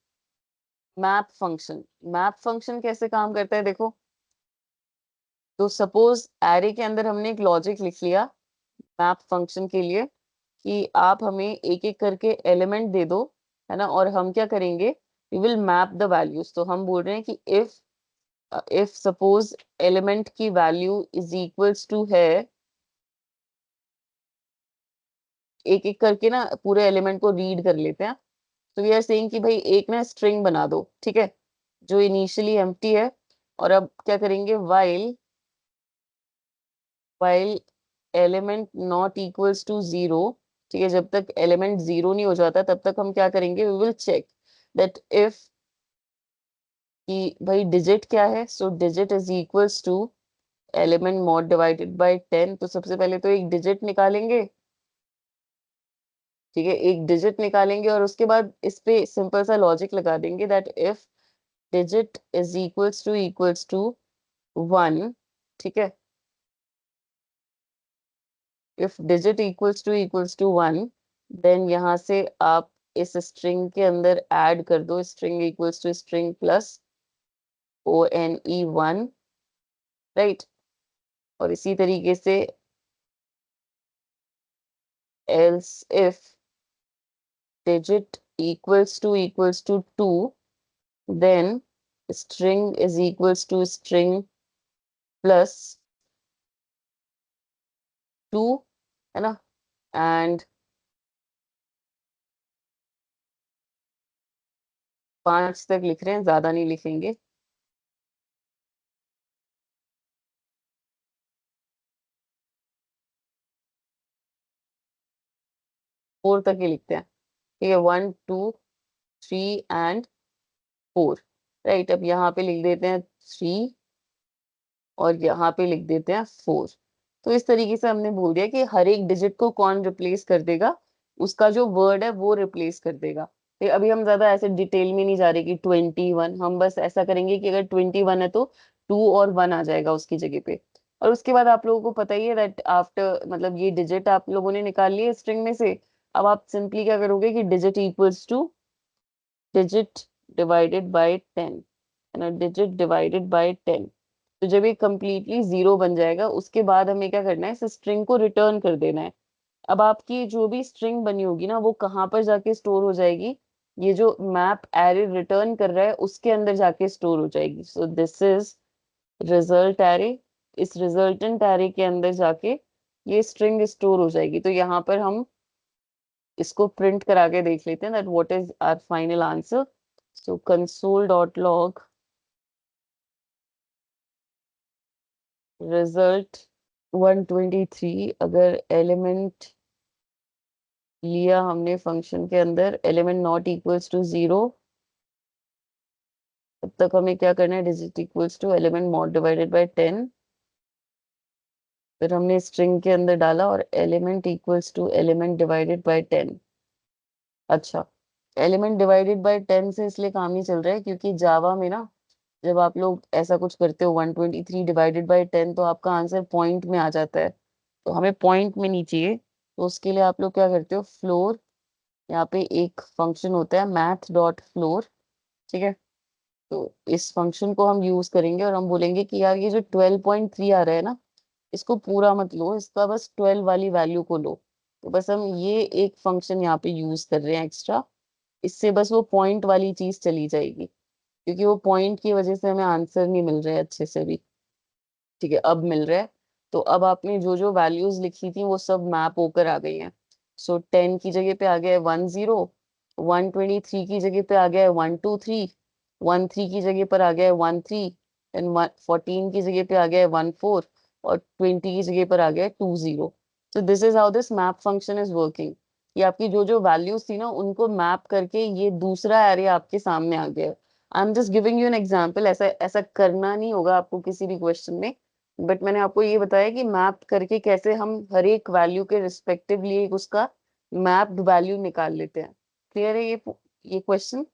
map function. Map function कैसे काम करता है देखो, तो सपोज एरे के अंदर हमने एक लॉजिक लिख लिया मैप फंक्शन के लिए कि आप हमें एक एक करके एलिमेंट दे दो, है ना, और हम क्या करेंगे, we will map the values. तो हम बोल रहे हैं कि इफ सपोज एलिमेंट की वैल्यू इज इक्वल्स टू है, एक एक करके ना पूरे एलिमेंट को रीड कर लेते हैं। तो वी आर सेइंग कि भाई एक ना स्ट्रिंग बना दो, ठीक है, जो इनिशियली एम्प्टी है। और अब क्या करेंगे, while element not equals to 0, ठीक है, जब तक एलिमेंट 0 नहीं हो जाता तब तक हम क्या करेंगे, we will check that if कि भाई डिजिट क्या है। So digit is equals to element mod divided by 10। तो सबसे पहले तो एक डिजिट निकालेंगे, ठीक है, एक डिजिट निकालेंगे और उसके बाद इस पे सिंपल सा लॉजिक लगा देंगे that if digit is equals to 1, ठीक है, if digit equals to 1, then यहाँ से आप इस स्ट्रिंग के अंदर ऐड कर दो string equals to string plus ONE1, right. और इसी तरीके से else if digit equals to 2, then string is equals to string plus 2, है ना। एंड 5 तक लिख रहे हैं, ज्यादा नहीं लिखेंगे। 4 तक ही लिखते हैं, ठीक है, 1, 2, 3 एंड 4, राइट। अब यहाँ पे लिख देते हैं 3 और यहाँ पे लिख देते हैं 4। तो इस तरीके से हमने बोल दिया कि हर एक डिजिट को कौन रिप्लेस कर देगा, उसका जो वर्ड है वो रिप्लेस कर देगा। तो अभी हम ज्यादा ऐसे डिटेल में नहीं जा रहे कि 21, हम बस ऐसा करेंगे कि अगर 21 है तो 2 और 1 आ जाएगा उसकी जगह पे। और उसके बाद आप लोगों को पता ही है दैट आफ्टर, मतलब ये डिजिट आप लोगों ने निकाल लिए स्ट्रिंग में से। अब आप सिंपली क्या करोगे कि digit equals two digit divided by 10, है ना, डिजिट डिवाइडेड बाय 10। तो जब ये कंप्लीटली जीरो बन जाएगा उसके बाद हमें क्या करना है, इस स्ट्रिंग को रिटर्न कर देना है। अब आपकी जो भी स्ट्रिंग बनी होगी ना वो कहाँ पर जाके स्टोर हो जाएगी, ये जो मैप एरे रिटर्न कर रहा है उसके अंदर जाके स्टोर हो जाएगी। सो दिस इज रिजल्ट एरे। इस रिजल्टेंट एरे के अंदर जाके ये स्ट्रिंग स्टोर हो जाएगी। तो यहाँ पर हम इसको प्रिंट करा के देख लेते हैं that what is our final answer. So console dot log result 123, अगर एलिमेंट लिया हमने फंक्शन के अंदर, एलिमेंट नॉट इक्वल्स टू 0, तब तक हमें क्या करना है, digit equals to element mod divided by 10। फिर हमने स्ट्रिंग के अंदर डाला और element equals to element divided by 10। अच्छा, एलिमेंट डिवाइडेड बाय 10 से इसलिए काम नहीं चल रहा है क्योंकि जावा में ना जब आप लोग ऐसा कुछ करते हो 123 डिवाइडेड बाय 10 तो आपका आंसर पॉइंट में आ जाता है। तो हमें पॉइंट में नहीं चाहिए, तो उसके लिए आप लोग क्या करते हो, फ्लोर, यहाँ पे एक फंक्शन होता है मैथ डॉट फ्लोर, ठीक है। तो इस फंक्शन को हम यूज करेंगे और हम बोलेंगे कि यार ये जो 12.3 आ रहा है ना, इसको पूरा मत लो, इसका बस 12 वाली वैल्यू को लो। तो बस हम ये एक फंक्शन यहाँ पे यूज कर रहे हैं एक्स्ट्रा, इससे बस वो पॉइंट वाली चीज चली जाएगी, क्योंकि वो पॉइंट की वजह से हमें आंसर नहीं मिल रहा है अच्छे से भी। ठीक है, अब मिल रहा है। तो अब आपने जो जो वैल्यूज लिखी थी वो सब मैप होकर आ गई हैं। सो 10 की जगह पे आ गया है 10, 123 की जगह पे आ गया है 123, 13 की जगह पर आ गया है 13, एंड 14 की जगह पे आ गया है 14, और 20 की जगह पर आ गया है 20। सो this is how this map function is working. ये आपकी जो जो वैल्यूज थी ना उनको मैप करके ये दूसरा एरे आपके सामने आ गया है। I am just giving you an example, ऐसा ऐसा करना नहीं होगा आपको किसी भी क्वेश्चन में, बट मैंने आपको ये बताया कि मैप करके कैसे हम हर एक वैल्यू के रिस्पेक्टिवली एक उसका मैप्ड वैल्यू निकाल लेते हैं। क्लियर है ये क्वेश्चन,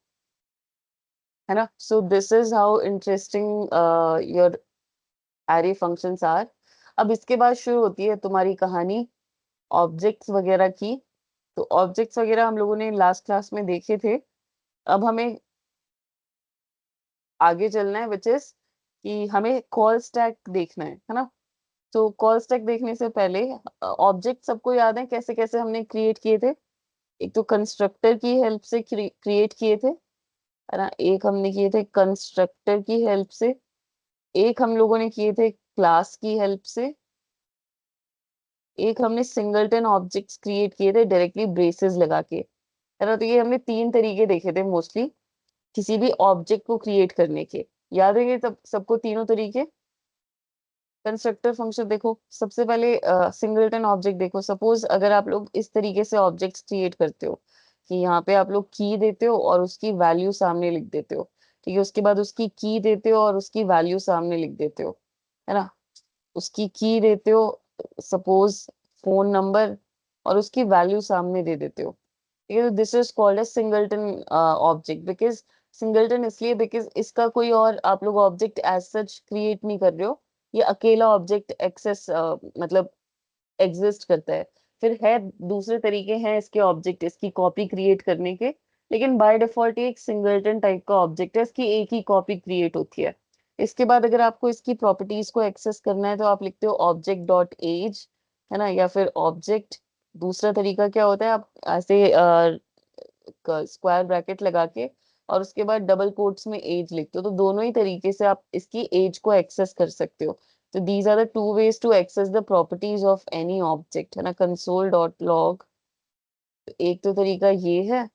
है ना। So this is how interesting your array functions are. अब इसके बाद शुरू होती है तुम्हारी कहानी ऑब्जेक्ट्स वगैरह की। तो ऑब्जेक्ट्स वगैरह हम लोगों ने लास्ट क्लास में देखे थे। अब हमें आगे चलना है, विच इज कि हमें कॉल स्टैक देखना है ना। तो कॉल स्टैक देखने से पहले ऑब्जेक्ट सबको याद है कैसे कैसे हमने क्रिएट किए थे। एक तो कंस्ट्रक्टर की हेल्प से क्रिएट किए थे, है ना। एक हमने किए थे कंस्ट्रक्टर की हेल्प से, एक हम लोगों ने किए थे क्लास की हेल्प से, एक हमने सिंगलटन ऑब्जेक्ट्स क्रिएट किए थे डायरेक्टली ब्रेसेस लगा के, है ना। तो ये हमने तीन तरीके देखे थे मोस्टली किसी भी ऑब्जेक्ट को क्रिएट करने के। याद है ये तब सबको तीनों तरीके। कंस्ट्रक्टर फंक्शन देखो, सबसे पहले सिंगलटन ऑब्जेक्ट देखो। सपोज अगर आप लोग इस तरीके से ऑब्जेक्ट्स क्रिएट करते हो कि यहाँ पे आप लोग की देते हो और उसकी वैल्यू सामने लिख देते हो, ठीक है। उसके बाद उसकी की देते हो और उसकी वैल्यू सामने लिख देते हो, है ना। उसकी की देते हो, सपोज फोन नंबर, और उसकी वैल्यू सामने दे देते हो, ठीक है। तो this is called as singleton object. Because singleton इसलिए बिकॉज इसका कोई और आप लोग ऑब्जेक्ट एज सच क्रिएट नहीं कर रहे हो, ये अकेला ऑब्जेक्ट एक्सेस मतलब एग्जिस्ट करता है। फिर है दूसरे तरीके हैं इसके ऑब्जेक्ट इसकी कॉपी क्रिएट करने के, लेकिन बाय डिफॉल्ट ये एक सिंगलटन टाइप का ऑब्जेक्ट है, इसकी एक ही कॉपी क्रिएट होती है। इसके बाद अगर आपको इसकी प्रॉपर्टीज को एक्सेस करना है तो आप लिखते हो ऑब्जेक्ट डॉट एज, है ना, या फिर ऑब्जेक्ट। दूसरा तरीका क्या होता है, आप ऐसे स्क्वायर ब्रैकेट लगा के और उसके बाद डबल कोट्स में एज लिखते हो। तो दोनों ही तरीके से आप इसकी एज को एक्सेस कर सकते हो। तो these are the two ways to access the properties of any object, है ना, कंसोल डॉट लॉग। एक तो तरीका ये है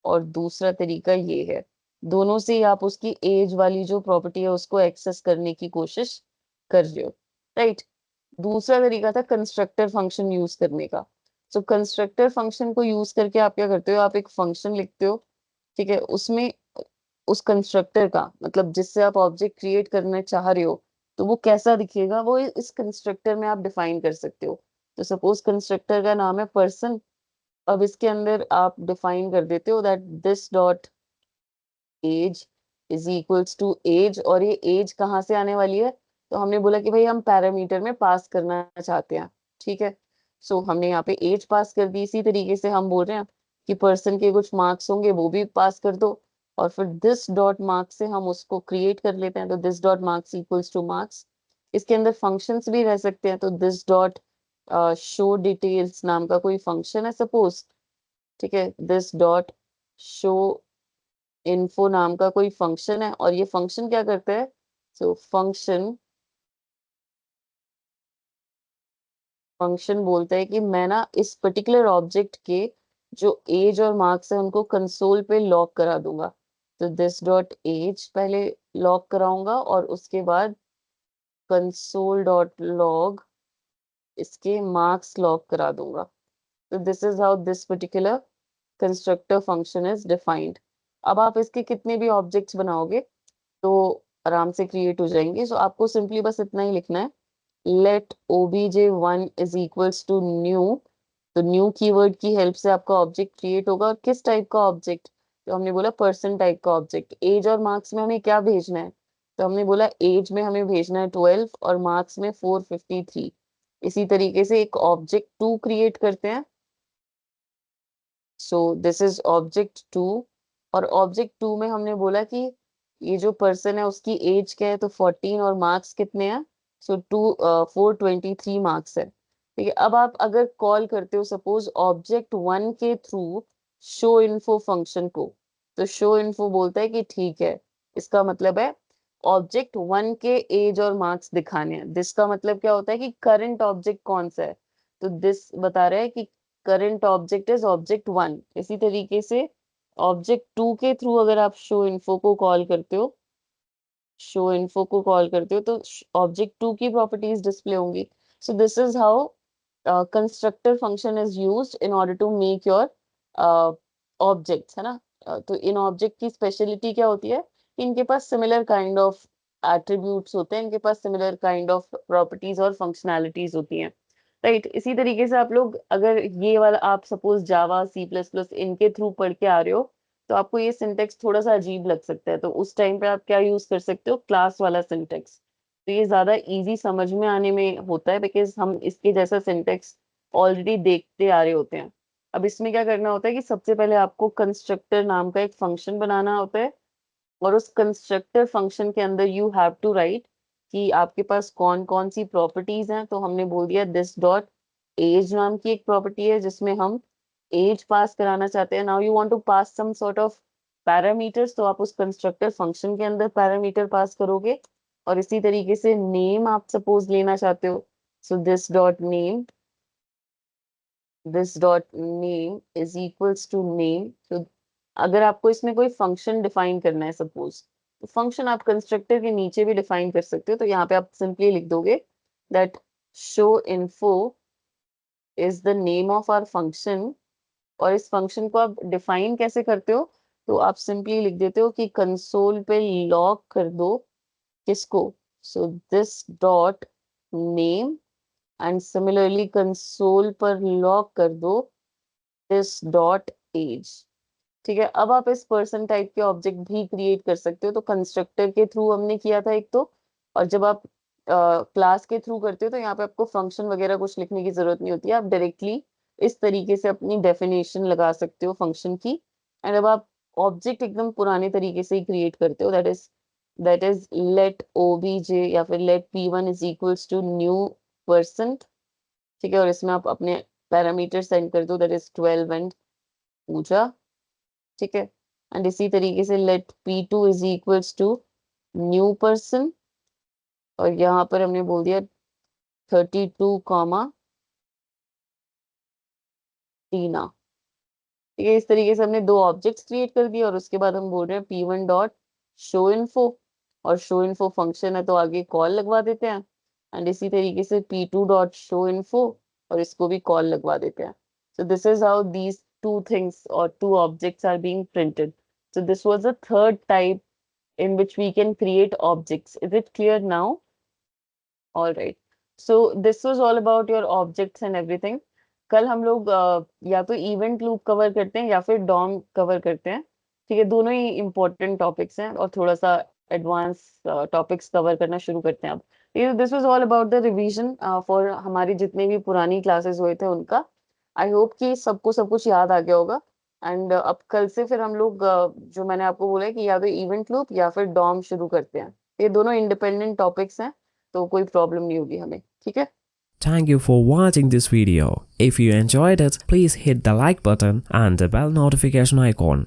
और दूसरा तरीका ये है। दोनों से ही आप उसकी एज वाली जो प्रॉपर्टी है उसको एक्सेस करने की कोशिश कर रहे हो, राइट। दूसरा तरीका था कंस्ट्रक्टर फंक्शन यूज करने का। सो कंस्ट्रक्टर फंक्शन को यूज करके आप क्या करते हो, आप एक फंक्शन लिखते हो, ठीक है। उसमें उस कंस्ट्रक्टर का मतलब जिससे आप ऑब्जेक्ट क्रिएट करना चाह रहे हो, तो वो कैसा दिखेगा वो इस कंस्ट्रक्टर में आप डिफाइन कर सकते हो। तो सपोज कंस्ट्रक्टर का नाम है पर्सन। अब इसके अंदर आप डिफाइन कर देते हो that this dot age is equals to age, और ये एज कहाँ से आने वाली है, तो हमने बोला कि भाई हम पैरामीटर में पास करना चाहते हैं, ठीक है। सो हमने यहाँ पे एज पास कर दी। इसी तरीके से हम बोल रहे हैं कि पर्सन के कुछ मार्क्स होंगे वो भी पास कर दो, और फिर दिस डॉट मार्क्स से हम उसको क्रिएट कर लेते हैं। तो this dot marks equals two marks. इसके अंदर फंक्शंस भी रह सकते हैं। तो दिस डॉट शो डिटेल्स नाम का कोई फंक्शन है सपोज, ठीक है। दिस डॉट शो इन्फो नाम का कोई फंक्शन है, और ये फंक्शन क्या करता है? सो फंक्शन बोलता है कि मैं ना इस पर्टिकुलर ऑब्जेक्ट के जो एज और मार्क्स है उनको कंसोल पे लॉक करा दूंगा। तो दिस डॉट एज पहले लॉक कराऊंगा, और उसके बाद कंसोल डॉट लॉग इसके मार्क्स लॉक करा दूंगा। तो this is how this particular constructor function is defined. अब आप इसके कितने भी ऑब्जेक्ट्स बनाओगे तो आराम से क्रिएट हो जाएंगे। सो आपको सिंपली बस इतना ही लिखना है, let obj1 is equals to new. तो न्यू कीवर्ड की हेल्प से आपका ऑब्जेक्ट क्रिएट होगा। और किस टाइप का ऑब्जेक्ट? तो हमने बोला पर्सन टाइप का ऑब्जेक्ट। एज और मार्क्स में हमें क्या भेजना है? तो हमने बोला एज में हमें भेजना है 12 और मार्क्स में 453। इसी तरीके से एक ऑब्जेक्ट 2 क्रिएट करते हैं। So this is object 2। और ऑब्जेक्ट 2 में हमने बोला कि ये जो पर्सन है उसकी एज क्या है? तो 14 और मार्क्स कितने हैं? सो 423 मार्क्स है, ठीक है। अब आप अगर कॉल करते हो सपोज ऑब्जेक्ट 1 के थ्रू शो इन्फो फंक्शन को, तो शो इन्फो बोलता है कि ठीक है, इसका मतलब है ऑब्जेक्ट 1 के एज और मार्क्स दिखाने हैं। दिस का मतलब क्या होता है कि करंट ऑब्जेक्ट कौन सा है? तो दिस बता रहा है कि करंट ऑब्जेक्ट इज ऑब्जेक्ट 1। इसी तरीके से ऑब्जेक्ट 2 के थ्रू अगर आप शो इन्फो को कॉल करते हो, शो इन्फो को कॉल करते हो तो ऑब्जेक्ट 2 की प्रॉपर्टीज डिस्प्ले होंगी। So this is how constructor function is used in order to make your objects, है ना। तो इन ऑब्जेक्ट की स्पेशलिटी क्या होती है कि इनके पास सिमिलर काइंड ऑफ एट्रीब्यूट्स होते हैं, इनके पास सिमिलर काइंड ऑफ प्रॉपर्टीज और फंक्शनैलिटीज होती हैं, राइट। इसी तरीके से आप लोग अगर ये वाला आप सपोज जावा सी प्लस प्लस इनके थ्रू पढ़ के आ रहे हो, तो आपको ये सिंटेक्स थोड़ा सा अजीब लग सकता है। तो उस टाइम पे आप क्या यूज कर सकते हो? क्लास वाला सिंटेक्स। तो ये ज्यादा इजी समझ में आने में होता है, बिकॉज हम इसके जैसा सिंटेक्स ऑलरेडी देखते आ रहे होते हैं। अब इसमें क्या करना होता है कि सबसे पहले आपको कंस्ट्रक्टर नाम का एक फंक्शन बनाना होता है, और उस कंस्ट्रक्टर फंक्शन के अंदर यू हैव टू राइट कि आपके पास कौन कौन सी प्रॉपर्टीज हैं। तो हमने बोल दिया दिस डॉट एज नाम की एक प्रॉपर्टी है जिसमें हम एज पास कराना चाहते हैं। Now you want to pass some sort of parameters, तो आप उस कंस्ट्रक्टर फंक्शन के अंदर पैरामीटर पास करोगे। और इसी तरीके से नेम आप सपोज लेना चाहते हो, so this dot name is equals to name. तो अगर आपको इसमें कोई फंक्शन डिफाइन करना है सपोज, तो फंक्शन आप कंस्ट्रक्टर के नीचे भी डिफाइन कर सकते हो। तो यहाँ पे आप सिंपली लिख दोगे that show info is the name of our function. और इस फंक्शन को आप डिफाइन कैसे करते हो? तो आप सिंपली लिख देते हो कि कंसोल पे लॉग कर दो किसको? सो this dot name, and similarly console पर लॉग कर दो दिस डॉट एज, ठीक है। अब आप इस पर्सन टाइप के ऑब्जेक्ट भी क्रिएट कर सकते हो। तो कंस्ट्रक्टर के थ्रू हमने किया था एक तो, और जब आप क्लास के थ्रू करते हो तो यहाँ पे आपको फंक्शन वगैरह कुछ लिखने की जरूरत नहीं होती है। आप डायरेक्टली इस तरीके से अपनी डेफिनेशन लगा सकते हो फंक्शन की। एंड अब आप ऑब्जेक्ट एकदम पुराने तरीके से ही क्रिएट करते हो, दैट इज लेट ओबीजे या फिर let p1 is equals to new person, ठीक है। और इसमें आप अपने पैरामीटर सेंड कर दो, दैट इज 12 एंड पूजा, ठीक है। एंड इसी तरीके से let p2 is equals to new person, और यहाँ पर हमने बोल दिया 32 कॉमा टीना, ठीक है। इस तरीके से हमने दो ऑब्जेक्ट्स क्रिएट कर दिए, और उसके बाद हम बोल रहे हैं p1 डॉट शो इन्फो, और शो इन्फो फंक्शन है तो आगे कॉल लगवा देते हैं। एंड इसी तरीके से p2 डॉट शो इन्फो, और इसको भी कॉल लगवा देते हैं। So this is how these two things और two objects are being printed. So this was the third type in which we can create objects. Is it clear now? All right. So this was all about your objects and everything. कल हम लोग या तो इवेंट लूप कवर करते हैं या फिर डॉम कवर करते हैं, ठीक है। दोनों ही इम्पोर्टेंट टॉपिक्स हैं, और थोड़ा सा एडवांस टॉपिक्स कवर करना शुरू करते हैं अब। This was all about the revision for हमारी जितने भी पुरानी क्लासेस हुए थे उनका। आई होप कि सबको सब कुछ याद आ गया होगा। एंड अब कल से फिर हम लोग जो मैंने आपको बोला है कि या तो इवेंट लूप या फिर डॉम शुरू करते हैं। ये दोनों इंडिपेंडेंट टॉपिक्स हैं, तो कोई प्रॉब्लम नहीं होगी हमें, ठीक है। Thank you for watching this video. If you enjoyed it, please hit the like button and the bell notification icon.